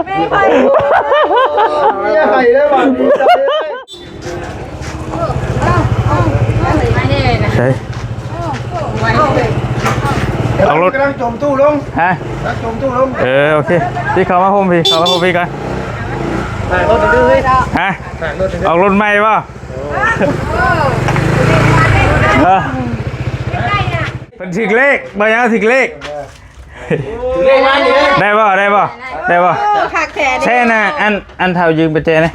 ไม่ไปไม่ใครได้บ้างดีใจเลยใช่เอารถกำลังจมตู้ลงฮะจมตู้ลงโอเคพี่เข้ามาพมพี่เข้ามาพมพี่กันถ่ายรถดื้อเลยฮะถ่ายรถเอารถใหม่ป่ะเป็นถึงเลขบางอย่างถึงเลขได้ป่ะได้ป่ะได้ป่ะแช่น่ะอันเท่ายืมไปเจนะ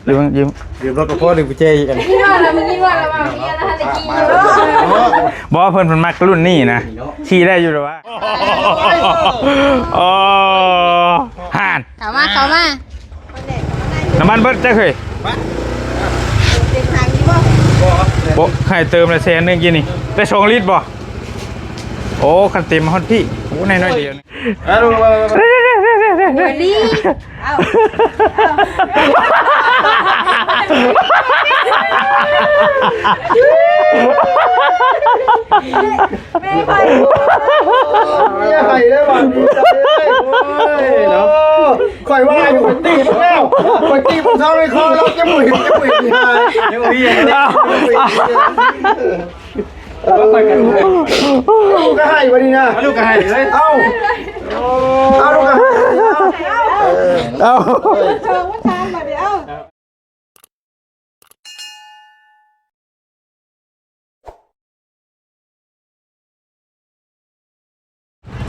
หรือยืมรถกับพ่อหรือไปเจกันนี่ว่าเรานี่ว่าเราเมียแล้วตะกี้บอกว่าเพิ่นมักรุ่นนี้นะขี่ได้อยู่หรือวะโอ้ห่านเข้ามาน้ำมันเบิดจะเคยโบให้เติมละแสนนึงกินนี่ได้2 ลิตรบ่โอ้คันเต็มฮอตพี่โอ้น้อยเดียวนี่ไม่ไปไม่ใครได้บ้างดีใจเลยเนาะคอยว่าอยู่คนตีผมแล้วคนตีผมเท่าไม่คอแล้วจะบุ๋ยดีหายยังบุ๋ยลูกก็ให้วันนี้นะลูกก็ให้เลยเอาลูกก็ให้เอา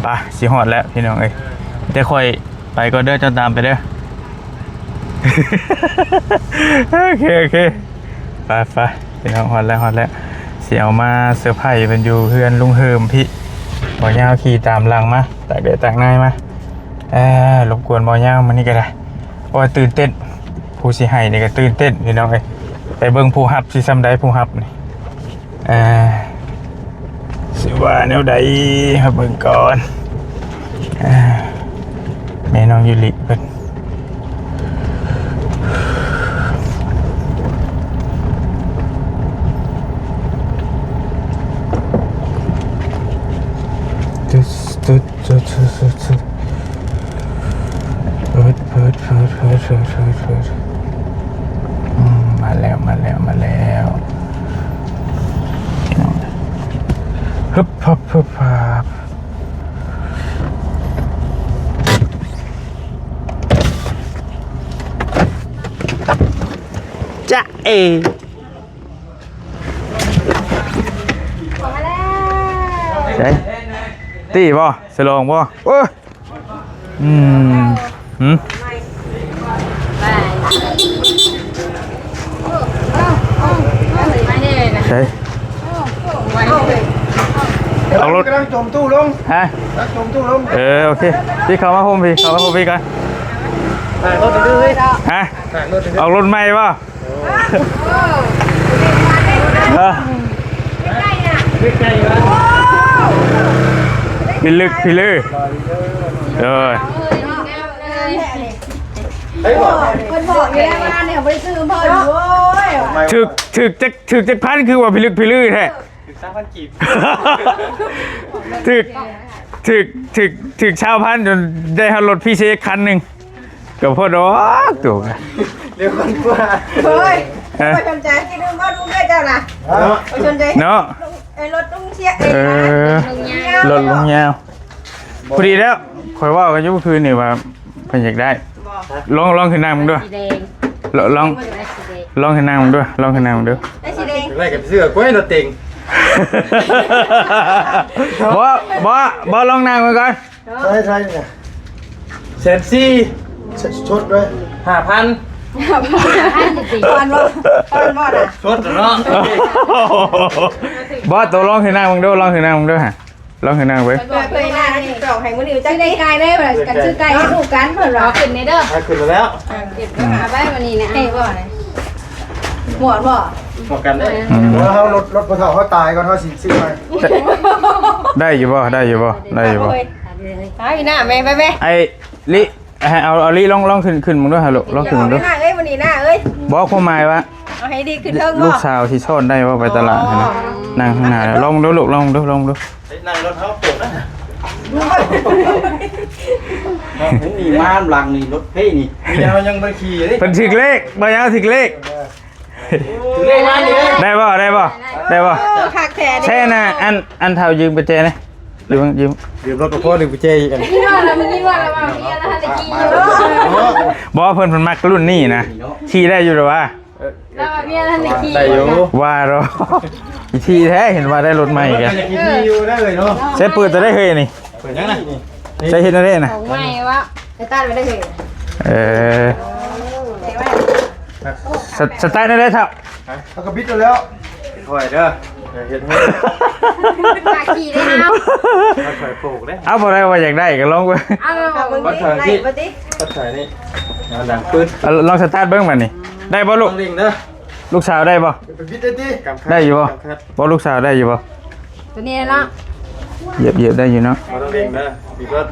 ไปสิหอดแล้วพี่น้องเอ้ยจะค่อยไปก็เด้อจะตามไปเด้อโอเคไปพี่น้องหอดแล้วเสียวมาเซอร์ไพรส์เป็นอยู่เพื่อนลุงเฮิมพี่บ่อยาวขี่ตามหลังมาตากแดดตากหน้ามารบกวนบ่อยาวมานี่ก็ได้โอ้ยตื่นเต้นผู้สิให้นี่ก็ตื่นเต้นพี่น้องเอ้ยไปเบิ่งผู้ฮับสิซ้ำใดผู้ฮับนี่สิว่าแนวใดมาเบิ่งก่อนแม่น้องยูริเพิ่นเปิดมาแล้วฮึบพับจ๊ะใช่ตีบ่สลองบ่โอ้ใช่เอารถกำลังจมตู้ลงฮะจมตู้ลงโอเคพี่เข้ามาพมพี่กันถ่ายรถดื้อเลยฮะเอารถใหม่ป่ะพี่ลึกคนบอกอยู่แล้วว่าเนี่ยไปซื้อเพิ่นโว้ยถึกจะพันคือว่าพี่ลึกแท้3,000 กีบถึกชาวพันจนได้รถพี่เชคคันหนึ่งกับพ่อดอกถูกเร็วคนกว่าเฮ้ยไปสนใจที่นึงก็ดูด้วยเจ้านะไปสนใจเนาะรถลุงเชี่ยรถลุงยาวพอดีแล้วคอยว่ากันยุคคืนนี่ว่าเป็นอยากได้ลองขึ้นนั่งมึงด้วยลองขึ้นนั่งมึงด้วยได้สีแดงอะไรกับเสื้อกล้วยรถเต็งบ่ลองนั่งมึงก่อนใช่เนี่ย140,000ชดด้วย5,000ตอนบ่น่ะชดเนาะบ่ตัวลองขึ้นนั่งมึงด้วยฮะลองขึ้นนั่งไว้เคยหน้านี่ตอกให้มื้อนี้จังได้ไก่ได้บ่กันซื้อไก่ให้ลูกกันเพิ่นรอขึ้นในเด้อขึ้นแล้วเก็บมาไว้วันนี้นะให้บ่หมวดบ่หมดกันได้แล้วเขารถพอเขาตายก่อนเขาซื้อไปได้อยู่บ่ไปหน้าไปไอ้ลิเอาลิลองขึ้นมึงด้วยฮะลูกลองขึ้นมึงด้วยวันนี้หน้าเอ้ยบอกความหมายว่าเอาให้ดีขึ้นเทิงบ่ลูกสาวที่ซ่อนได้ว่าไปตลาดนะนั่งข้างหน้าลองดูลูกลองดูนั่งรถเขาปวดนะ นี่มาหลังนี่รถเฮ้ยนี่มีเรายังไม่ขี่เลย เพิ่นถึกเลขบ่ยังถึกเลข ถึงเลขมาดิ ได้บ่ คักแท้ ใช่น่ะอันเท่ายืมไปเจนะยืม ดื่มรถกระเพาะดื่มไปเจกัน กินว่าแล้วมันกินว่าแล้วว่าเมียแล้วตะกี้อยู่ บ่เพิ่นมักรุ่นนี้นะขี่ได้อยู่หรอวะ แล้วว่าเมียแล้วตะกี้ ได้อยู่ ว่าหรออีทีแท้เห็นว่าได้รถใหม่แก จะกินที่อยู่ได้เลยเนาะ ใช้ปืนจะได้เคยนี่ เปิดยังไง ใช้เฮ็ดได้นะ ของใหม่วะจะตัดไปได้เลย สไตล์นั่นได้เท่า เขากระบิดแล้วถอยเด้อเห็นไหม ตะกี้ได้เอา ถอยโผล่ได้ เอาบ่ได้ว่าอยากได้ก็ลองเบิ่ง เอามึงดิไล่บ่ติ ก็ถอยนี่หลังปืน ลองสตาร์ทเบิ่งมันนี่ได้บ่ลูก ต้องลิงเด้อ ลูกสาวได้บ่ ไปบิดได้ดิ ได้อยู่บ่ลูกสาวได้อยู่บ่ ตัวนี้เนาะ เหยียบได้อยู่เนาะ ต้องลิงเด้อบิดรถ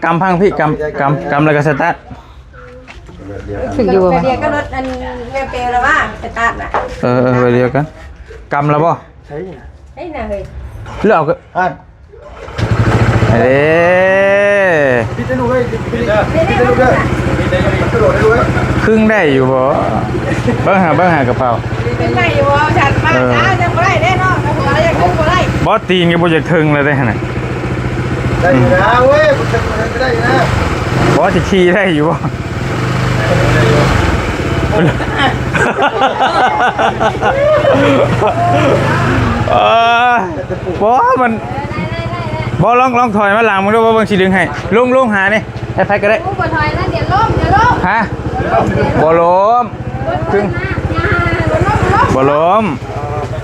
กำพังพี่กำแล้วก็สตาร์ท ถึงอยู่เดียวก็รถอันเปลวแล้วว่าสตาร์ทน่ะ ไปเดียวกันกำแล้วบ่ ใช่ เฮ้ยน่ะเฮ้ย เลือกก็ อ่ะ เอ้ บิดได้ดูเลยบิดได้ดูเลยบิดได้กระโดดได้ด้วย ครึ่งได้อยู่บ่เบิ่งหากระเป๋า เป็นไงอยู่ว่าฉันมาจ้าจะบ่ได้แน่นอนหัวยังคงบ่ได้ บ่ตีนก็บ่จะถึงเลยได้หั่นน่ะ ได้อยู่นะเว้ยมันไม่ได้นะ บ่จะขี่ได้อยู่บ่บ่มันบ่ลองถอยมาหลังมึงดูว่าเบิ่งสิดึงให้ลงหานี่ให้ไผก็ได้ กูบ่ถอยนะเดี๋ยวล้มฮะบ่ล้มครึ่งบ่ล้ม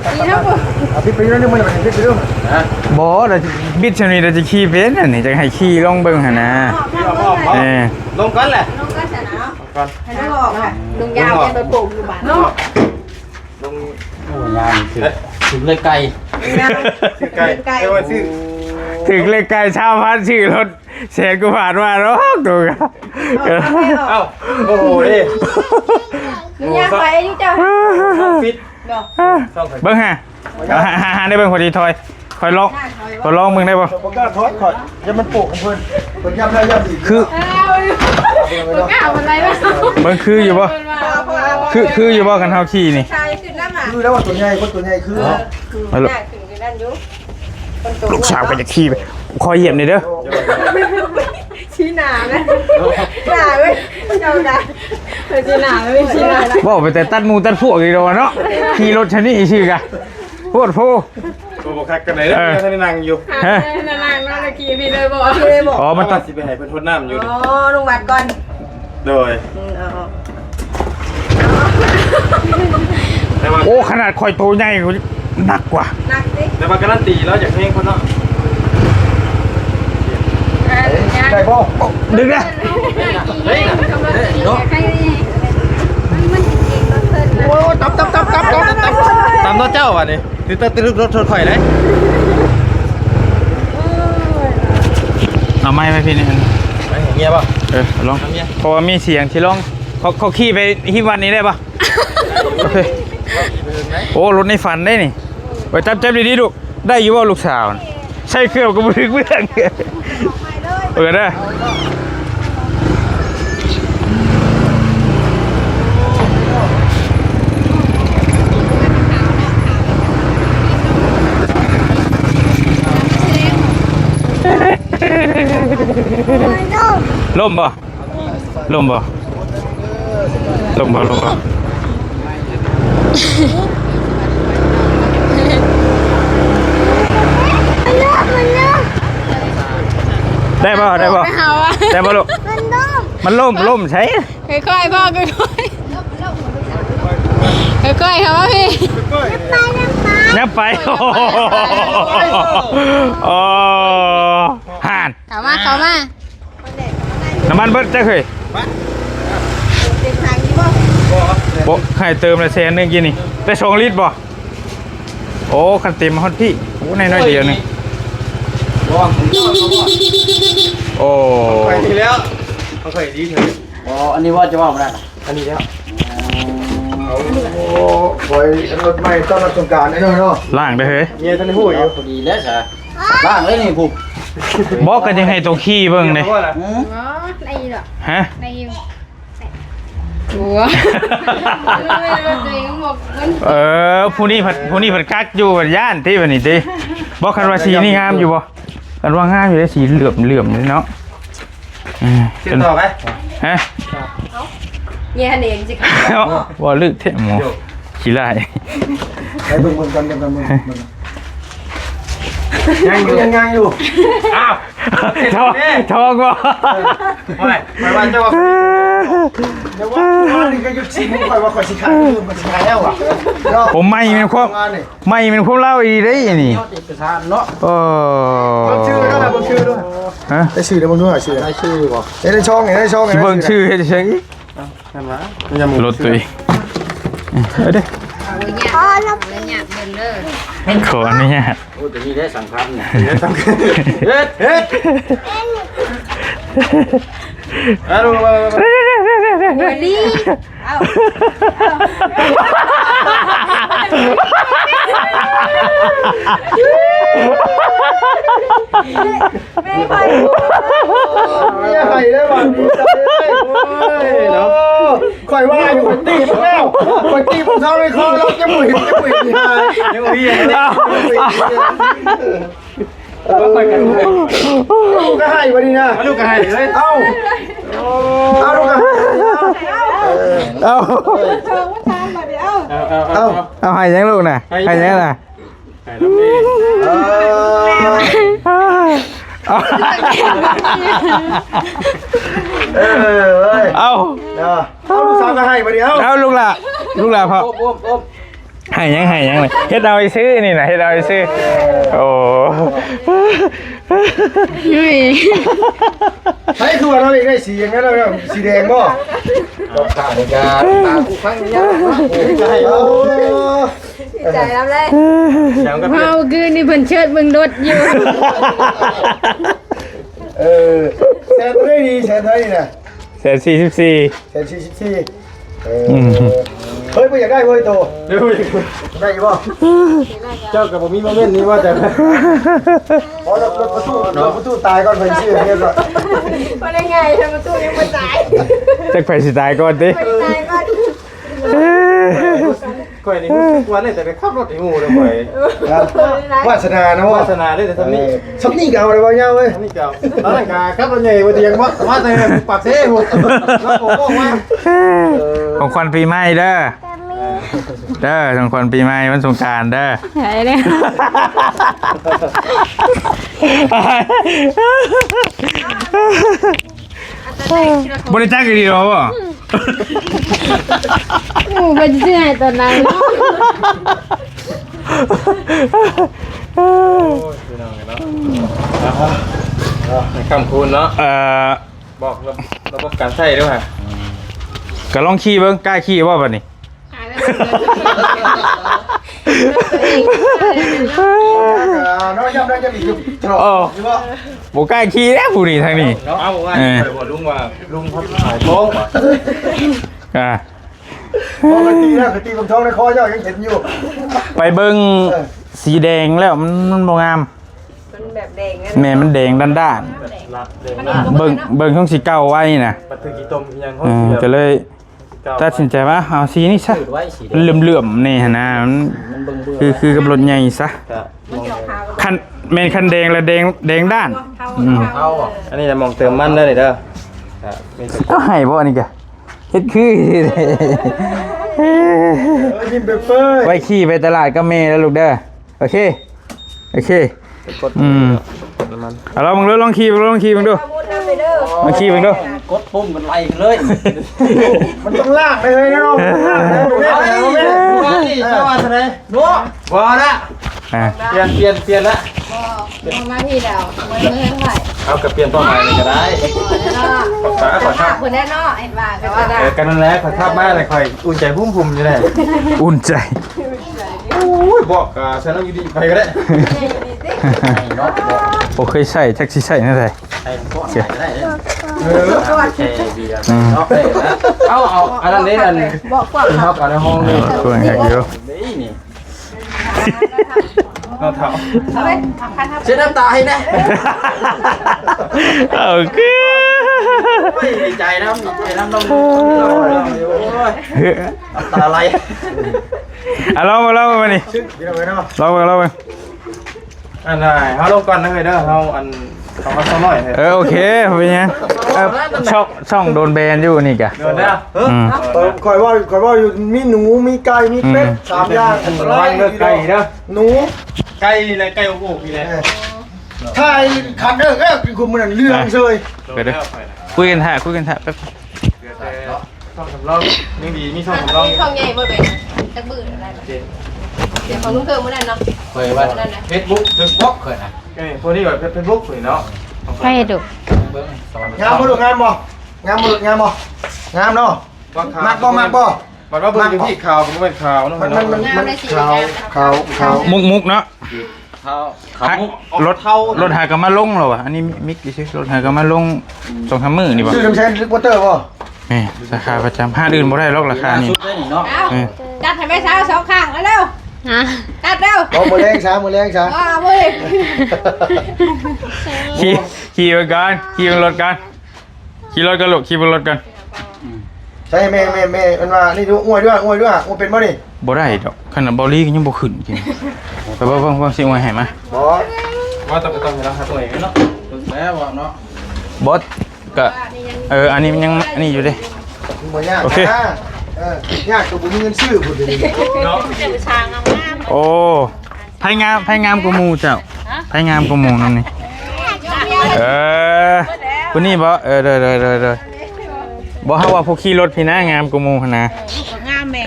อีนะกู เอาพี่ไปเรื่องมันมันพี่ไปเรื่อง บ่เดี๋ยวบิดชนิดเดี๋ยวจะขี่เป็นอันนี้จะให้ขี่ลองเบิ่งหั่นนะเออ ลงกันแหละ ลงก็ชนะให้ลูกออกค่ะลุงยาวยังโดนปลูกอยู่บ้านเนาะ ลงงานถึงเลยไกลชื่อไกลเรียกว่าชื่อ ถึงเลขไกลชาวพันชื่อรถแสนกว่าบาทว่าหรอกตัวกัน เอ้าโอ้โหดิ ลุงยาวไปอายุเจ้า ฟิต เบิ่งฮะหาได้เบิ่งพอดีถอยคอยลองมึงได้ป่ะ ผมก็ทอดขอดจะมันปลูกของเพื่อนผมย้ำได้ย้ำอีก คือ มึงกล้าอะไรบ้าง เบิ่งคืออยู่ป่ะคืออยู่ป่ะกันเฮาขี่นี่ ชายขึ้นน้ำอ่ะ คือแล้วว่าตัวใหญ่คนตัวใหญ่คือ มาลูก ขึ้นอยู่นั่นอยู่ ลูกสาวก็จะขี่ไปคอยเหยียบนี่เด้อ ชี้หนานะหนาเว้ยเจ้าได้ชี้หนาไม่ชี้หนา บอกไปแต่ตัดหมูตัดพวกอีกแล้วเนาะขี่รถชนิดอีชื่อกะโพดโพ ตัวบอกคักกันไหนแล้วท่านนั่งอยู่ ฮะ นานๆแล้วขี่พี่เลยบอกเลยบอก อ๋อมันต้อง สิไปให้เพื่อนทดน้ำอยู่ อ๋อลุงวัดก่อน โดย โอ้ขนาดคอยโตใหญ่กูหนักกว่า หนักสิ แต่ว่าการันตีแล้วอยากให้คนเนาะได้ป่ะ ดึงนะ โอ้ตับตามรถเจ้าว่ะนี่ตึ๊ดรถข่อยเลย เอาไม้ไหมพี่นี่ เงียบป่ะ ลองเพราะว่ามีเสียงที่ร้องเขาขี่ไปที่วันนี้ได้ปะโอเคโอ้รถในฝันได้นี่ไปจับดีๆลูกได้อยู่ว่าลูกสาวใช่เครื่องกับมือเพื่อนได้ล่มบ่ได้ป่ะได้ลูกมันล่มใช่ ค่อยๆพ่อค่อยๆครับว่าพี่ นับไปโอ้ห่าน เข้ามา น้ำมันเบิดจะเคย เด็กทางนี้บ่ โอ้ให้เติมละ100,000กินนี่ได้2 ลิตรบ่โอ้คันเต็มฮอดพี่โอ้น้อยๆเดียวนึงโอ้ ไปทีแล้วเขาเคยดีเถอะ อ๋อ อันนี้ว่าจะว่าไม่ได้ อันนี้แล้วโอ้คอยรถใหม่ต้อนรับสงกรานต์ไอ้น้องเนาะ ล่างได้เฮ้ย เมียท่านหูอยู่ พอดีแล้วจ้ะ ล่างเลยนี่ผูก บอกกันยังให้ตัวขี้เบิ่งเลย อ๋อได้หรอ ฮะ ได้อยู่หัวไม่รู้ตัวเองบอกมัน ผู้นี้ผัดคักอยู่ผัดย่านที่วันนี้ติบอกคันว่าสีนี่งามอยู่บ่คันว่างามอยู่ได้สีเหลื่อมนี่เนาะ เชื่อต่อไหม ฮะ แย่เองสิ ว่าลึกแท้หมอขี้ไล่ ไปเบิ่งกันยังอยู่อ้าว ทองบ่ ไม่ว่าจะว่าเดี๋ยวว่านี่ก็ยุดชิมคอยว่าคอยสิขายลืมมันสิขายแล้วอ่ะ ผมไม่เป็นความเล่าอีได้นี่ เอกสารเนาะ โอ้ ชื่อด้วยนะชื่อด้วย ฮะ ได้ชื่อได้บ้างด้วยชื่อได้ชื่อบ่ได้ช่องได้ช่อง สิเบิ่งชื่อเฮ็ดจังอี นั่นวะยัง รถตัวเองเด้ พ่อเราเนี่ยเบิ่งเด้อ ขออนุญาต โอ้แต่นี่ได้สังคัญเนี่ยได้สังคัญเฮ็ดเอาดูมา วันนี้เอาแม่ไป เนี่ยไข่ได้บ้างนี่ได้เนาะข่อยว่าอยู่คนตีมันแล้วคนตีผมเท่าไม่คอเราจะบุยที่หายยังมีลูกก็ให้วันนี้นะลูกก็ให้เลยเอาลูกก็ให้เอาโชว์ว่าทานมาเดี๋ยว เอาให้ยังลูกน่ะให้ยังน่ะเอาลูกสาวก็ให้วันนี้เอา ลูกล่ะพ่อให้ยังเลยเฮ็ดเอาไปซื้อนี่น่ะเฮ็ดเอาไปซื้อโอ้ ใช้คือว่าเราเองได้สีอย่างนั้นแล้วสีแดงบ่ตาในการตาคู่ฟังเนี่ยใจรับเลยเมาคืนนี่เพิ่นเชิดเบิ่งรถอยู่ แซนได้ดีแซนได้ดีนะ 144 แซน44เฮ้ยไม่อยากได้เว้ยโตได้ยี่บ่เจ้ากับผมมีโมเมนต์นี้ว่าจะพอเราประตูตายก่อนไปเชื่อเนี่ยก่อน ว่าได้ไงทำประตูยังไม่ตาย จักไผสิตายก่อนติ ตายก่อน ก่อยนี่ทุกวันเลยแต่ไปขับรถไอ้งูเลยก่อยวาสนานะวาสนาเลยแต่ทำนี่เก่าเลยว่าเงาเว้ยนี่เก่าแล้วนั่นกาขับรถใหญ่วันเดียงว่าแต่ปากเซ่หัวแล้วผมบอกว่า ของขวัญปีใหม่เด้อของขวัญปีใหม่วันสงกรานต์เด้อ ใช่เลย บริจาคดีหรอวะ โอ้ไปที่ไหนตอนนั้นเนาะ คำคูณเนาะ บอกระบบการใช้ด้วยฮะ ก็ลองขี่เบิ่งกล้าขี่บ่บัดนี้ น้อยย่ำได้จะมีจุดจบใช่ป่ะ บ่กล้าขี่แล้วผู้นี้ทางนี้ เอาว่าบอกลุงว่าลุงเขาขายโป้ง ปกตินะตีผมท้องในคอเจ้ายังเห็นอยู่ ไปเบิ่งสีแดงแล้วมันบ่งาม มันแบบแดง แม่มันแดงด้านๆเบิ่งช่องสีเก่าไว้น่ะ ปัตตกิตมยัง ก็เลยตัดสินใจว่าเอาสีนี้ซะมันเหลื่อมๆนี่หั่นนะมันคือกับรถใหญ่ซะคันแม่นคันแดงและแดงด้าน อันนี้จะมองเติมมันได้เลยเด้อ เอาให้บ่อันนี้ก็เฮ็ดคือ ยิ้มเปย ไว้ขี่ไปตลาดก็แม่แล้วลูกเด้อโอเคเอาลองขี่มึงดูลองขี่มึงดู กดปุ่มกันไล่เลย มันต้องลากไปเลยนะน้องลากไปนัวบ่ละเปลี่ยนละ มาพี่ดาวมือเท่าไหร่ เอากับเปลี่ยนตัวใหม่เลยก็ได้ขอทับ คุณแน่นอนเห็นว่าแต่ว่าได้ กันนั่นแหละขอทับมากเลยคอยอุ่นใจพุ่มอยู่เลย อุ่นใจ บอกฉันต้องอยู่ดีไปก็ได้ ผมเคยใส่แท็กซี่ใส่นั่นเลยเสีย เอาอันนั้นนี่อัน บอกกว่า เข้ากันในห้องนี่ ตัวแหกอยู่ นี่ เราเท่า เอาไปพันทับ เช็ดน้ำตาให้นะ โอเค ดีใจนะดีใจนะน้ำตาไหล ลองมานี่ ชื่อพี่น้องเนาะ ลองมาอันไหนเขาลงก่อนนะเฮ้ยเด้อเขาอันเขามาซ้อมหน่อยเถอะ โอเคเป็นยังช่องโดนแบนอยู่นี่กะ เดินได้ คอยว่าอยู่มีหนูมีไก่มีเป็ด3อย่าง ระวังเลือกไก่เด้อ หนู ไก่อะไรไก่โอ้โหพี่เลย ถ้าไอ้ขันกินคุณมันเรื่องเลย ไปเด้อคุยกันท่าแป๊บ ช่องสำรองยังดีมีช่องสำรอง นี่ของใหญ่บ่เป็นจักบื้ออะไรเดี๋ยวของลุงเกิดมื้อนั้นเนาะ เคยว่าเฟซบุ๊กเคยนะ พวกนี้แบบเป็นบุ๊กสวยเนาะ ให้ดู งามบ่ลูกงามบ่งามเนาะมากบ่ มันว่าเบอร์อยู่ที่ข่าวมันเป็นข่าวเนาะ มันขาว มุกเนาะ ข่าว รถหากมาลงเหรอวะอันนี้มิกดิชิรถหากมาลง2-3มื้อนี่บ่ ชื่อทำใช้ลิกวอเตอร์ป่ะ นี่ราคาประจำห้าอื่นบ่ได้หรอกราคานี่ เอาจัดให้แม่สาว2ข้างเร็ว ฮะ จัดเร็ว มือแรงช้า ว้าเว้ย ขี่ไปกันขี่บนรถกันขี่รถกันลูกขี่บนรถกัน ใช่แม่มันว่านี่ดูอวยด้วยเป็นป่ะนี่ บ่ได้ดอกขนาดบอลลี่ก็ยังบ่ขึ้นจริงไปเบิ่งสิอวยให้มา บอส ว่าต้องเห็นราคาตัวเองเนาะแล้วเนาะ บอสก็อันนี้มันยังอันนี้อยู่เด้ บ่ยากยากตัวบุญเงินซื้อผุดเลย เนาะ โอ้ไผงามกว่าหมู่เจ้าไผงามกว่าหมู่นั่นนี่คนนี้บ่เด้อบ่เฮาว่าพวกขี่รถพี่นะงามกว่าหมู่หั่นนะ งามแม่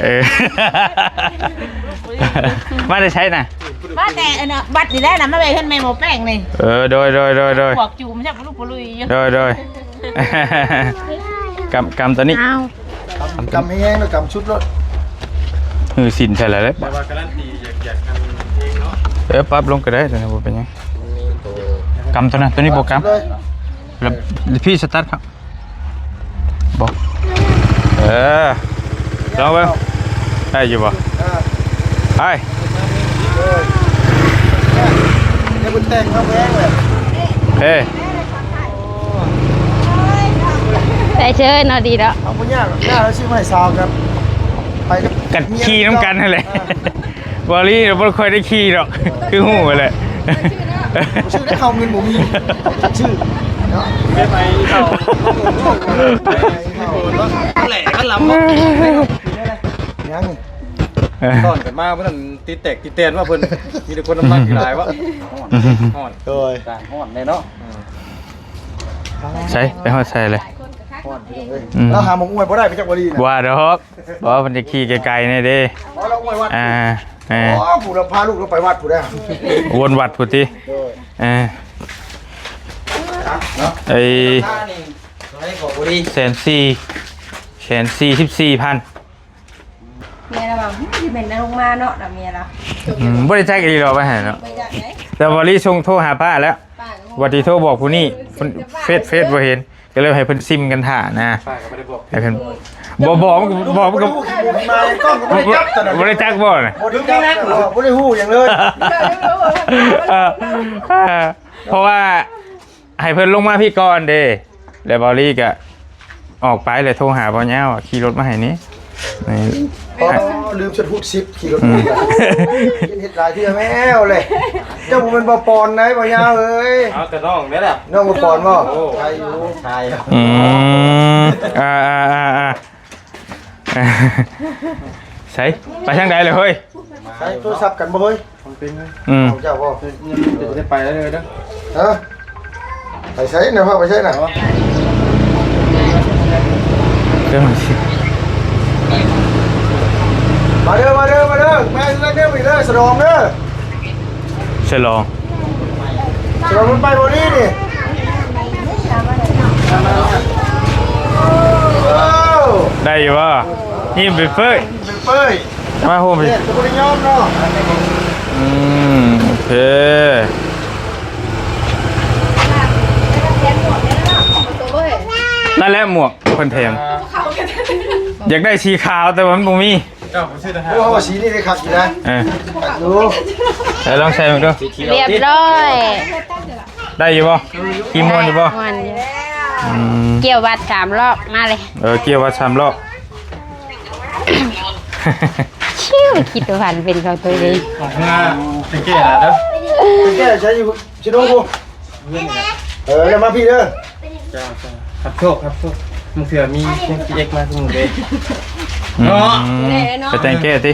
มาได้ใช้น่ะ ว่าแต่บัตรนี่แหละนะมาไปขึ้นแม่หมอแป้งนี่ โดย พวกจูมใช่ปะลูกปลุยอยู่ โดยกำตัวนี้ เอา กำแห้งแล้วกำชุดรถ สินใช่แล้ว แต่ว่าการันตีอยากกันเองเนาะ ปรับลงก็ได้แต่บ่เป็นหยังกำตัวนั้นตัวนี้บ่กำ เลย แล้วพี่สตาร์ทครับบอกลองเบิ่งได้อยู่บ่ไป เนี่ยบุญแต่งเขาแพงเลย เฮ้ แต่เชยเนาะดีแล้ว เอาบุญยากหน้าแล้วซื้อมาให้สาวครับไป กัดขี่น้ำกันนั่นแหละบอลลี่เราไม่ค่อยได้ขี่หรอกคือหูไปเลย ชื่อได้เขาเงินหมูมีชื่อเนาะ ไม่ไปเข้า แหล่ก็ล้ำยัง ตอนกันมาเพื่อนตีแตกตีเตียนว่าเพิ่นมีแต่คนน้ำมันกี่หลายวะห่อน โดย ต่างห่อนเลยเนาะ ใช่ไปหอดใส่เลย เราหาหมองอวยบ่ได้ไปจากบุรีนะ ว่าดอกบอกว่ามันจะขี่ไกลๆนี่เด้ เราอวยวัด อ๋อ ผู้เราพาลูกเราไปวัดผู้ได้ วนวัดพุทธิไอ้1,414,000 เมียเราบอกที่เป็นนางลงมาเนาะเมียเรา บ่ได้แจ้งอีหรอกว่าหั่นเนาะ ไปจากไหน แต่บอลลี่ส่งโทรหาป้าแล้ว ป้าก็ วันที่โทรบอกผู้นี่เฟซบ่เห็นก็เลยให้เพิ่นซิมกันถ่านะ ป้าก็ไม่ได้บอก ให้เพิ่นบอกมันก็ มากล้องก็ไม่ได้จับตอนนั้น บ่ได้จักบ่น่ะ บ่ได้จับบ่ได้หู้อย่างเลย เพราะว่าให้เพิ่นลงมาพี่ก่อนเด้แล้วบอลลี่ก็ออกไปเลยโทรหาบ่ยาวขี่รถมาให้นี่นี่ ลืมชุดฮูดซิปขี่รถมากินเห็ดหลายที่แมวเลยเจ้าผมเป็นบ่ปอนไหนบ่ยาวเอ้ย เอาแต่น้องเนี่ยแหละ น้องบ่ปอนบ่ใช่อยู่ใช่ อืมใส่ไปทางใดเลยเฮ้ย ใช้โทรศัพท์กันบ่เฮ้ย เอาเจ้าบ่ จะได้ไปแล้วเลยเด้อ ฮะไปใช้นะพ่อไปใช้น่ะ เรื่องสิ มาเด้อมาเด้อมาเด้อไปเด้อสะดองเด้อ ฉลอง สะดองมันไปบ่นี่นี่โอ้ ได้อยู่ว่านี่เป็นเฟ้ย เป็นเป้ย มาโฮมไป เนี่ยจะบ่ได้ยอมเนาะ โอเคนั่นแหละหมวกคนแถมอยากได้สีขาวแต่ว่ามันบ่มี เ เจ้าผมชื่อทหาร โอ้สีนี่ได้ขัดอยู่นะ ดู เดี๋ยวลองใส่มันดู เรียบร้อย ได้อยู่ป่ะกีมวนอยู่ป่ะ มันเกี่ยววัด3 รอบมาเลย เกี่ยวว่า3 รอบ ชิวคิดว่าเป็นเขาตัวเอง ของงาเป็นเกศนะเด้อ แก้ใช้อยู่ชิโนกูแล้วมาพี่เด้อ จ้าครับโชคครับโชคมึงเสือมีเส้นพีเอ็กมาทุกมึงเลย ไปแต่งแก้ติ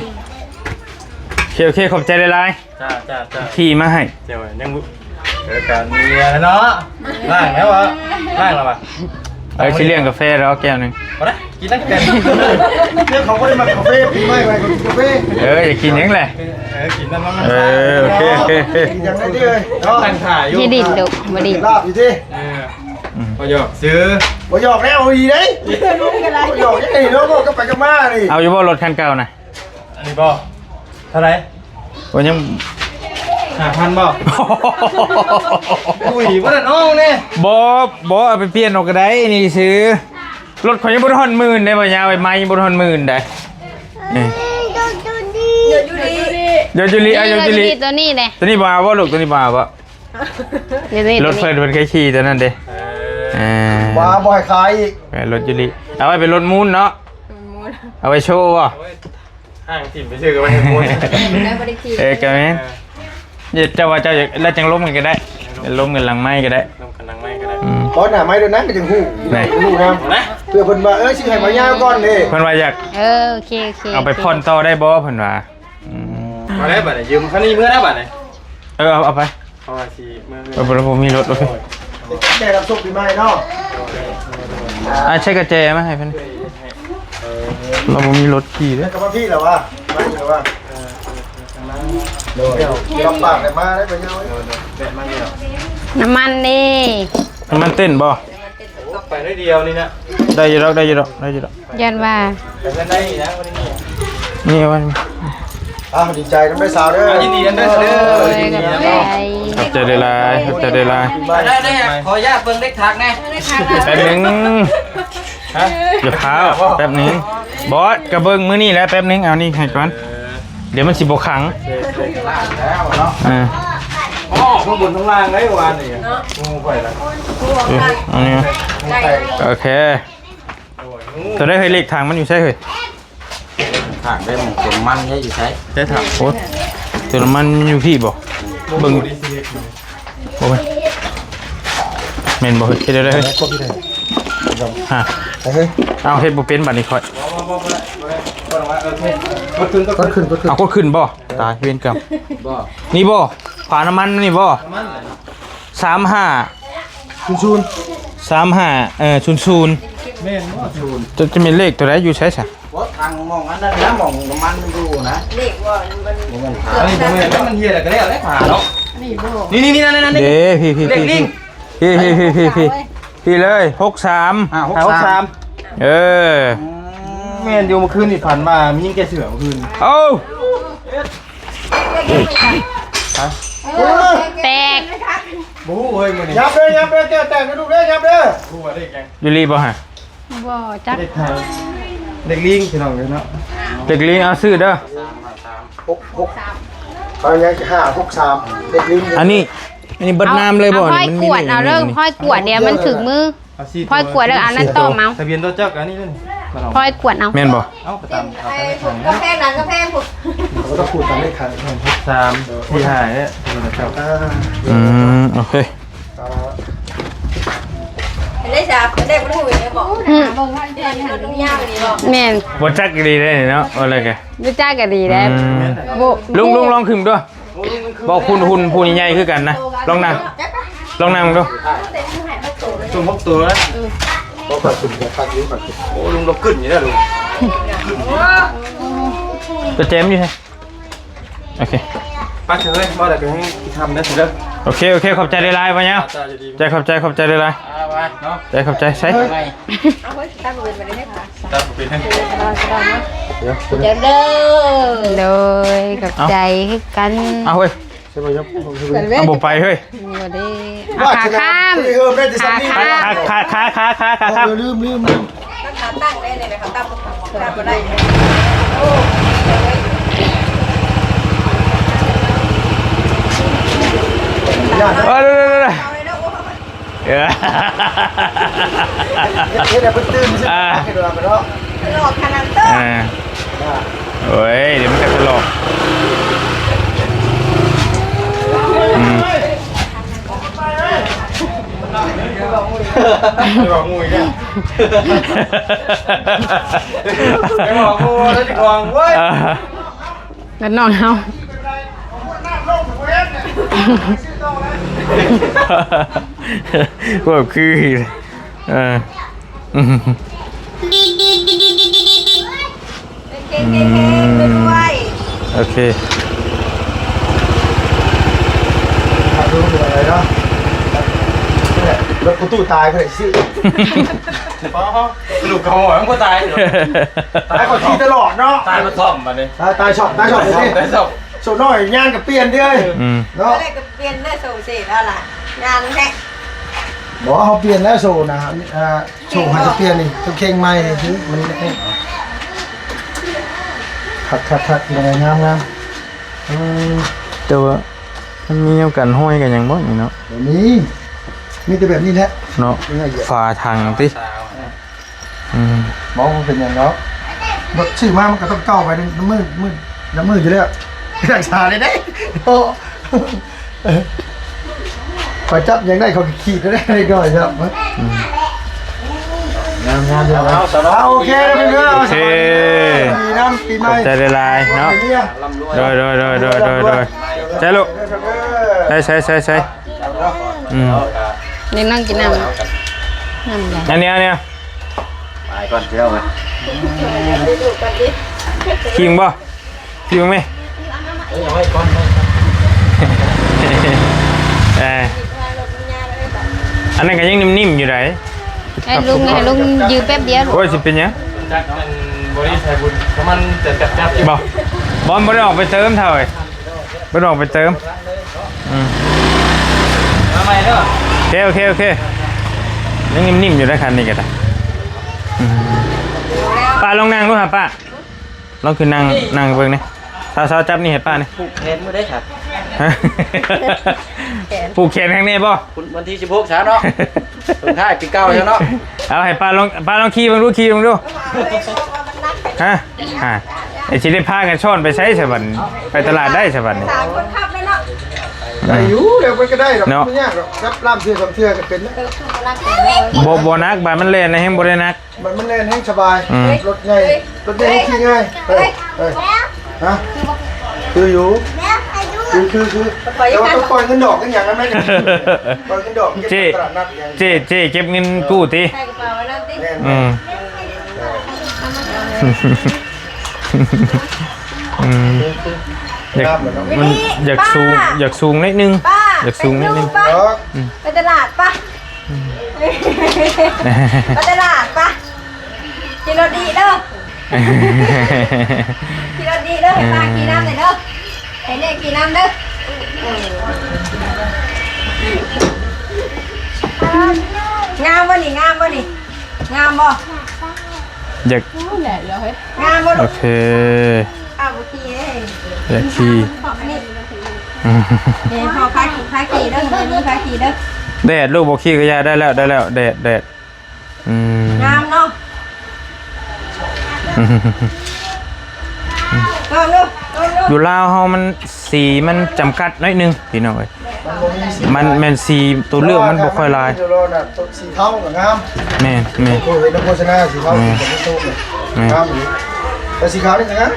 โอเคขอบใจหลาย จ้า ๆที่มาให้ เดี๋ยวยังเดี๋ยวการมีอะไรเนาะล่างแล้ววะล่างแล้ววะ ชิเลี้ยงกาแฟแล้วแก้วหนึ่ง มาละกินนักเต้น เรื่องเขาก็ได้มาคาเฟ่ปีใหม่ไปคาเฟ่ อย่ากินยังแหละ กินน้ำมัน โอเค กินอย่างไรดีเลยเนาะ ตั้งถ่ายอยู่ ยี่ดินดุบ่ดิน ลาบอยู่ที่ ประโยคซื้อ บ่หยอกแล้วดีเลยบ่หยอกยังไงเนาะก็ไปกันมานี่ เอาอยู่บ่รถคันเก่านะ อันนี้บ่เท่าไหร่ วันยัง 5,000บ่อุ้ยว่าแต่น้องเนี่ย บ่เอาไปเปลี่ยนออกก็ได้นี่ซื้อรถข่อยยังบ่ทัน10,000ได้บ่ยาวไปไม้บ่ทัน10,000ได้เดี๋ยวจุลีเอาจุลี ตัวนี้เลย ตัวนี้บ่เอาบ่ลูกตัวนี้บ่เอาบ่รถเพิ่นเคยขี่ตัวนั้นเด้ มาบ่อยขายอีก รถจุลีเอาไว้เป็นรถมูนเนาะเอาไว้โชว์บ่ ห่างถิ่นไปซื้อกันไปให้มูน กันแม่นเจ้าว่าเจ้าแล้วจังล้มกันก็ได้ล้มกันหลังไม้ก็ได้ ลงกันนังไม่ก็ได้ ขอหน้าไม้ด้วยนะเป็นจังหู้หู้นะเพื่อเพิ่นว่าสิให้มายาวก่อนนี่ เพิ่นว่าอยาก โอเคเอาไปพ่นต่อได้บ่เพิ่นว่า มาได้บัตรยืมคันนี้เมื่อได้บัตรไหน เอาไป เพราะว่าสิเมื่อ บ่บ่มีรถโอเค แก้รับสุกปีใหม่เนาะ ใช้กระแจมาให้เพิ่นเราบ่มีรถขี่เด้ กับพี่เหรอวะมาเหรอวะเดี๋ยวรับปากได้มาได้ไปยาว แบะมาเดียว น้ำมันนี่ มันเต้นบ่ ไปได้เดียวนี่นะ ได้อยู่ดอก ยันว่า แต่ก็ได้นะวันนี้ นี่วัน ดีใจน้ำได้สาวเด้อ ยินดีกันด้วยเด้อยินดีนะ ขอบใจหลายขอบใจหลาย ได้ขออนุญาตเบิ่งเล็กทักแน่ แป๊บนึงอย่าพาวแป๊บนึงบอสกระเบิงมื้อนี้แล้วแป๊บนึงเอานี่ให้ก่อนเดี๋ยวมันสิบ่ขัง แล้วเนาะ อ๋อข้างบนข้างล่างได้วันนี่งูไปละ อันนี้โอเคตัวได้เคยเลขทางมันอยู่ใช่เคย ถางได้มันเป็นมันเยอะอยู่ใช่ ใช่ทางโอ้ตัวมันอยู่พี่บ่เบิ่งบ่เว้ยแม่นบ่เฮ้ยเดี๋ยวได้เฮ้ยฮะ เฮ้ย เอาเฮ็ดบ่เป็นบัดนี้ค่อย ก็ขึ้น เอาก็ขึ้นบ่ตายเวรกรรมนี่บ่ฝาน้ำมันนี่บ่35 ชูน 35ชุน แม่นบ่ชูน จะมีเลขตัวไหนอยู่ใช่ซะ ว่าทางมองอันนั้นนะมองน้ำมันมันดูนะ อันนี้บ่แม่นมันเฮียก็ได้แล้วผ่าเนาะนี่นั่น เด้พี่เลย63 63 เออ แม่นอยู่เมื่อคืนนี่ฝันว่ามียิงแกเสือเมื่อคืน เอา แตก บู๊เฮ้ยมื้อนี้ ยับเลยแก้วแตกกระดูกเลยยับเลย บู๊ว่าได้แกง อยู่รีบ่ฮะ บ่จัก เด็กไทยเด็กลิงพี่น้องเนาะ เด็กลิงเอาซื้อเด้อ ตอนนี้563เด็กลิ้น อันนี้เบิดน้ำเลยบ่ ค่อยกวดเอาเริ่มค่อยกวดเดี๋ยวมันถึงมือค่อยกวดแล้วเอานั่นต้มเอา ทะเบียนรถจักรอันนี้นั่น ค่อยกวดเอา แม่นบ่ เอาไปตามเอาไปทาง กาแฟหลังกาแฟผม เขาต้องพูดตามเลขคัน 3ที่หายเนี่ยทะเบียนรถจักร โอเค ได้จ้าได้ไม่ถูกเลยบอกหันตรงยากเลยบอก แม่น บ่จักดีได้เนาะอะไรแก รู้จักก็ดีแล้วบ่ ลุงลองขึ้นด้วยบอกคุณหุ่นผู้ใหญ่คือกันนะลองนั่งดู จุ่มพกตัวแล้ว ก็ปัดสุดจะปัดยิ้มปัดสุด โอ้ลุงเราขึ้นอยู่แล้วลุง ตัวเจมอยู่ใช่โอเค ป้าเฉยมาแต่ก็ให้ทำได้สิเด้อ โอเคขอบใจหลายๆป่ะเนี่ย ตาจะดี ใจขอบใจหลาย เนาะ ๆใจขอบใจใช่ เอาไว้ตั้งเงินไปเลยให้ค่ะ ตาเป็นให้ เดี๋ยวเด้อ โดยกับใจคือกัน เอาเฮ้ย ใช่ไหมครับ เอาบุไปเฮ้ย บ่ได้เอาขาข้าม เออได้จะซ้ำนี่ ขาข้าม ลืม ตั้งขาตั้งได้เลยไหมคะตั้งก็ได้ เออเดี๋ยว เอาเลยเนาะ เออ เฮ็ดให้เพิ่นตื่นสิให้ดูกันเนาะ หลอกขนาดเต้อ อ่าโอ้ยเดี๋ยวมันจะตลกอืม จะบอกงูอีกแล้วจะบอกงูแล้วจะกองเว้ย แล้วนอนเฮา ก็คือเออ เก่งๆด้วย โอเค ดูดูอะไรเนาะนี่แหละรถกูตู้ตายเพิ่นชื่อ สรุปเขาหอยมันก็ตายเหรอ ตายก่อนที่ตลอดเนาะ ตายมาซ่อมมาเลย ตายช็อตเลย ตายซ่อม โซน้อยย่างกับเปลี่ยนเด้อ อืม เนาะ ก็เลยก็เปลี่ยนได้โซเซตแล้วล่ะงานแท้ บอกว่าเขาเปลี่ยนแล้วโซนะครับโซเขาจะเปลี่ยนนี่ตัวเข่งใหม่คือมันขัดยังไงงามแต่ว่ามันมีเอากันห้อยกันอย่างบ่นี่เนาะ เดี๋ยวนี้มีแต่แบบนี้แหละ เนาะฝาทางติอืม มองมันเป็นอย่างเนาะรถชื่อมามันก็ต้องเก้าไปน้ำมืดอยู่แล้วรักษาได้ได้โอ้คอยจับยังได้เขาขี่ก็ได้ก่อนครับงามเดี๋ยวโอเคแล้วเป็นเรื่อง โอเค ปีน้ำปีให ข ม่ อบใจหลายๆเนาะโดยใจลูกใช่อืม นี่นั่งกินน้ำน้ำใหญ่ อันเนี้ย ไปก่อนเที่ยวไป คิงบ่คิงไหมอันนั้นก็ยังนิ่มๆอยู่ไหน ให้ลุงยืมแป๊บเดียวลูก โอ้ยสิเป็นยัง จักมันบริษัทบุญเพราะมันจะจับ บ่บอลบ่ได้ออกไปเติมเท่าไหร่บ่ได้ออกไปเติมอืม ทำไมเนาะ โอเคยังนิ่มๆอยู่ได้คันนี้ก็ได้ป้าลองนั่งดูหาป้าลองขึ้นนั่งเบิ่งนี่สาวๆจับนี่ให้ป้านี่ ผูกแขนไม่ได้ครับ ฮะผูกแขนข้างนี้บ่ คุณวันที่16เช้าเนาะตรงท้ายปีเก่าแล้วเนาะ เอาให้ป้าลองขี่เบิ่งดูฮะไอ้สิได้พากันช้อนไปใช้ซะบัดไปตลาดได้ซะบัดนี่ สามคนขับเลยเนาะ อายุเดี๋ยวมันก็ได้หรอกไม่ยากหรอกครับล่ามเสื้อสองเสื้อก็เป็นนะ บ่นักบาดมันเล่นนะแฮงบ่ได้นัก มันเล่นให้สบายรถไงรถไงขี่ง่ายฮะคืออยู่คือแต่ว่าต้องปล่อยเงินดอกกันอย่างนั้นไหมปล่อยเงินดอกเก็บตลาดนัดอย่าง เจ๊เก็บเงินกู้ติ ใส่กระเป๋าไว้นั่นสิ อืมมันอยากสูงนิดนึง ป้า อยากสูงนิดนึง ป้าไปตลาดป้าไปตลาดป้ากินรถดีเด้อกินรถดีเด้อให้ป้ากินน้ำหน่อยเด้อให้เนี่ยกินน้ำเด้องามวะนี่งามบ่ อยาก งามบ่ โอ ลูก เค อ้าวบ่ขี่เด้ อยากขี่ ขอบนี่นี่ขอพาขี่เด้อเดี๋ยวนี้พาขี่เด้อ แดดลูกบอกขี่ก็ยาได้แล้วแดดอืม งามเนาะลองดู อยู่ลาวเฮามันสีมันจำกัดน้อยนึงพี่น้องเอ้ยมันแม่นสีตัวเลือกมันบ่ค่อยหลาย สีเทากับงาม แม่น โอ้ยนักโฆษณาสีเทากับไม่สู้งามอยู่แต่สีขาวนี่นะ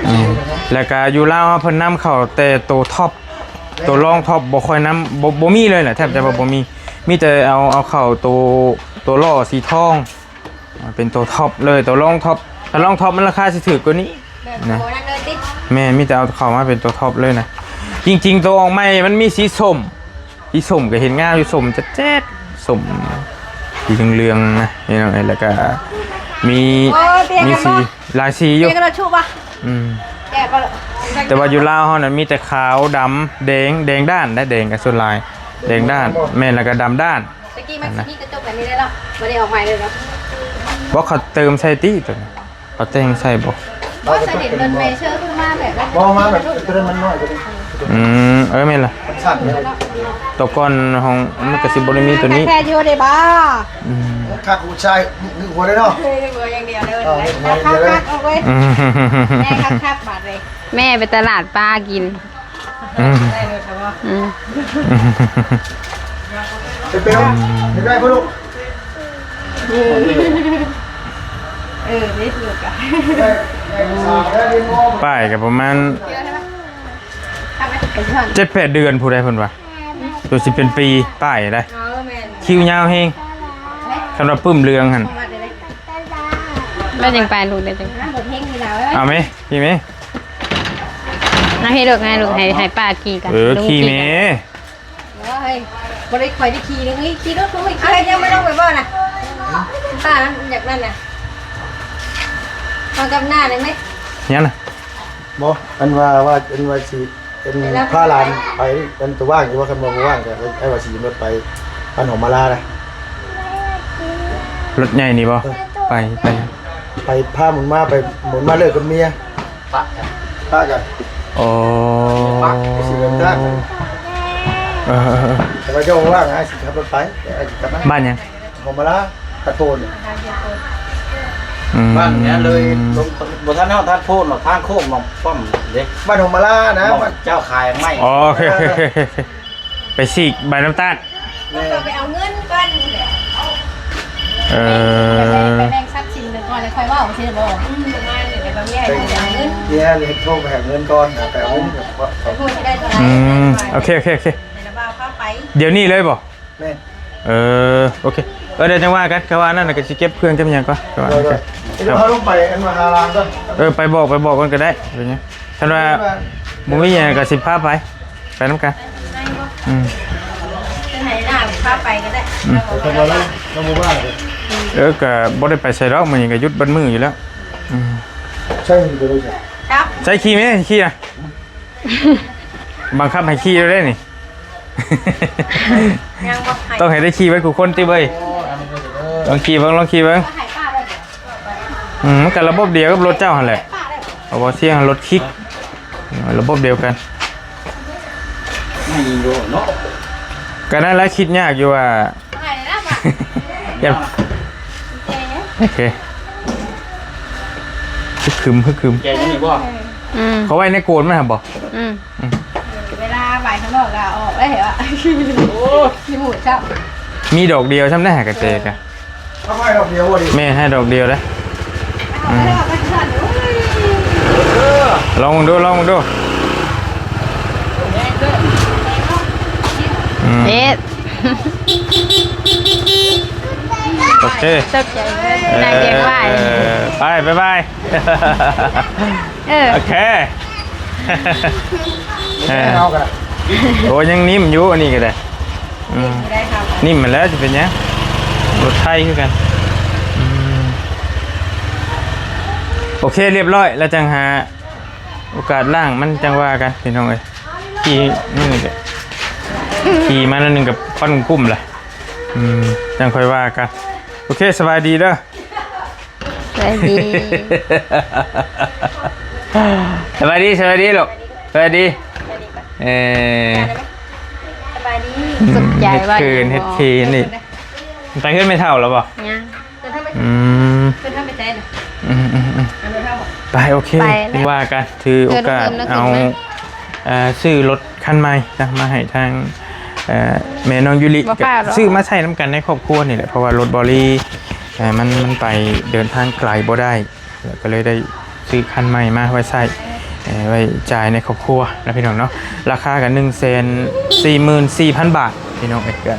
แล้วก็อยู่ลาวเพิ่นนำเข้าแต่ตัวท็อปตัวรองท็อปบ่ค่อยนำบ่มีเลยแหละแทบจะบ่มีแต่เอาเข้าตัวล้อสีทองเป็นตัวท็อปเลยตัวรองท็อปถ้ารองท็อปมันราคาสิถูกกว่านี้ แบบโบนั่นเลยติ แม่มีแต่เอาเข้ามาเป็นตัวท็อปเลยนะจริงๆตัวออกใหม่มันมีสีส้มก็เห็นงามอยู่ส้มจะแจ๊ดส้มสีเหลืองๆนะนี่น้องไอ้แล้วก็มีสีหลายสีอยู่ เรียกกระชุบป่ะ อืม แกะก็ แต่ว่าอยู่ลาวเฮานั้นมีแต่ขาวดำแดงด้านได้แดงกับส่วนลายแดงด้านแม่นแล้วก็ดำด้าน ตะกี้มันนี่กระจกแบบนี้ได้แล้วไม่ได้ออกใหม่เลยเนาะ บ่เขาเติมใส่ตี้ตัวนี้เขาแต่งใส่บ่ ว่าเสด็จรถเมล์เชื่อขึ้นมาแบบว่า มองมาแบบตัวนั้นมันน้อยตัวนี้ แม่นล่ะ มันสั่นเลย ตัวก้อนของมันก็สิบ่ได้มีตัวนี้ แค่อยู่ได้บ้า ข้ากูชายนึกหัวได้เนาะ เคยเบอร์อย่างเดียวเลยคักๆเอาไว้แม่คักๆบาดเลย แม่ไปตลาดปลากิน ได้เลยแต่ว่า อืม เป็นไม่ได้พ่อลูก นี่ถูกอ่ะ ได้เรียนมอ ป้ายก็ประมาณ ทำไมเป็นช่อน 7-8 เดือนผู้ใดเพิ่นว่าตัวสิเป็นปีป้ายได้ เอาแม่น คิวยาวแฮงสำหรับปึ้มเรืองหั่น มาได้เลย แล้วยังไปลูกได้จัง น้ำบดเฮงมีแล้ว เอาไหมขี่ไหม เอาให้ลูกให้ป้าขี่กัน ขี่ไหม เฮ้ยบริคอยได้ขี่นึงเฮ้ยขี่รถเขาไม่ขี่อะไรยังไม่ต้องไปบ้านน่ะป้านั้นอยากนั่นน่ะมากับหน้าได้ไหม เนี่ยน่ะ มออันว่าสีเป็นผ้าลานไปเป็นตัวว่างอยู่ว่าคันมองว่างแต่ไอ้ว่าสีรถไปอันของมาลานะ รถใหญ่นี่บ่ไป ไปผ้าหมุนมาไปหมุนมาเลิกกับเมีย ปะ ผ้ากัน โอ้ สีเงินได้แต่ว่าเจ้าว่างไอ้สิขับรถไปไอ้สิขับมา บ้านยัง ของมาลาตะโกน บ้านเนี้ยเลยลงบนท่านเท่าท่านพูดหรอกทางโค้งหรอกป้อมเด็ก บ้านของมาลานะ บอกเจ้าขายไม่ โอเคไปฉีกใบน้ำตาล ก็ไปเอาเงินก่อน ไปแบ่งทรัพย์สินกันก่อนแล้วค่อยว่าของสิจะบอกประมาณเดี๋ยวบางแย่จะเอาเงิน เนี่ยเลยโทรไปหาเงินก่อนไปเอาเงินกับว่า พูดที่ได้เท่าไหร่ โอเค ในระบ้าเข้าไป เดี๋ยวนี้เลยบ่ แม่ โอเคเดี๋ยวจังว่ากันก็ว่านั่นน่ะก็สิเก็บเครื่องเก็บหยังก่อนก็ว่า เดี๋ยวเขาลงไปอันมาหาลานก่อน ไปบอกกันก็ได้เป็นไงท่านว่าบ่มีหยังก็สิพาไปนำกัน จะไหนหน้าเข้าไปก็ได้ ทำมาแล้วน้องบ้านเลย ก็บ่ได้ไปใส่ดอกมื้อนี้ก็หยุดเบัดมื้ออยู่แล้ว ใช่มีตัวด้วยใช่ ครับ ใช้ขี่ไหมขี่อ่ะ บังคับให้ขี่ได้นี่ ยังบอกให้ ต้องให้ได้ขี่ไว้กูคนติเบ้ยลองขี่เบิ่ง ก็ให้ป้าได้ มันก็ระบบเดียวกับรถเจ้าหั่นแหละเอาบ่เสียงรถคลิกระบบเดียวกัน ไม่ยิงดูเนาะ ก็นั่นแหละคิดยากอยู่ว่า ให้เลยนะป้า อย่าโอเคฮึกคึม แกยังมีบ่ เขาไว้ในโกนมั้ยครับบ่ เวลาบ่ายข้างนอกอะออกได้เหรอขี้หมูชอบ มีดอกเดียวทำได้หากระเจกะ เอาไปดอกเดียวดิ แม่ให้ดอกเดียวเด้อ เอาไปแล้วไปสั่น ลองดูเอ๊ะ โอเค ตกใจนายเรียกว่า ไปบาย โอเค เอากัน โอ้ยังนิ่มอยู่อันนี้ก็ได้ ได้ครับ นิ่มมาแล้วจะเป็นยังรถไทยคือกันโอเคเรียบร้อยแล้วจังหาโอกาสล่างมันจังว่ากันพี่น้องเอ้ยขี่นี่นึงขี่มาแล้วนึงกับค่อนกุ้มแหละจังค่อยว่ากันโอเคสบายดีเด้อ สวัสดี สบายดีลูกสบายดีสบายดี สุขใจว่า เฮ็ดนี่ไปขึ้นไม่เท่าแล้วป่ะ ยัง เดินทางไป ไปโอเคว่ากันถือโอกาสเอาซื้อรถคันใหม่นะมาให้ทางแม่น้องยุริซื้อมาใช้น้ำกันในครอบครัวนี่แหละเพราะว่ารถบอรี่มันไปเดินทางไกลบ่ได้ก็เลยได้ซื้อคันใหม่มาไว้ใช้ไว้จ่ายในครอบครัวนะพี่น้องเนาะราคากัน144,000 บาทพี่น้องก็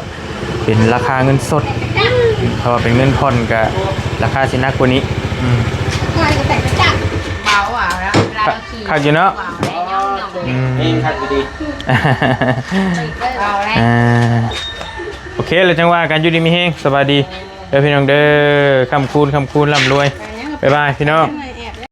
เป็นราคาเงินสดเพราะว่าเป็นเงินผ่อนก็ราคาสินักกว่านี้ ง่ายก็แต่งจักเบาอ่ะแล้วเวลาเราขี่ คักอยู่เนาะ นี่คัดดี เบาแล้ว โอเคเลยจังว่าการอยู่ดีมีเฮงสบายดีเด้อพี่น้องเด้อคำคูณร่ำรวยบ๊ายบายพี่น้อง ไง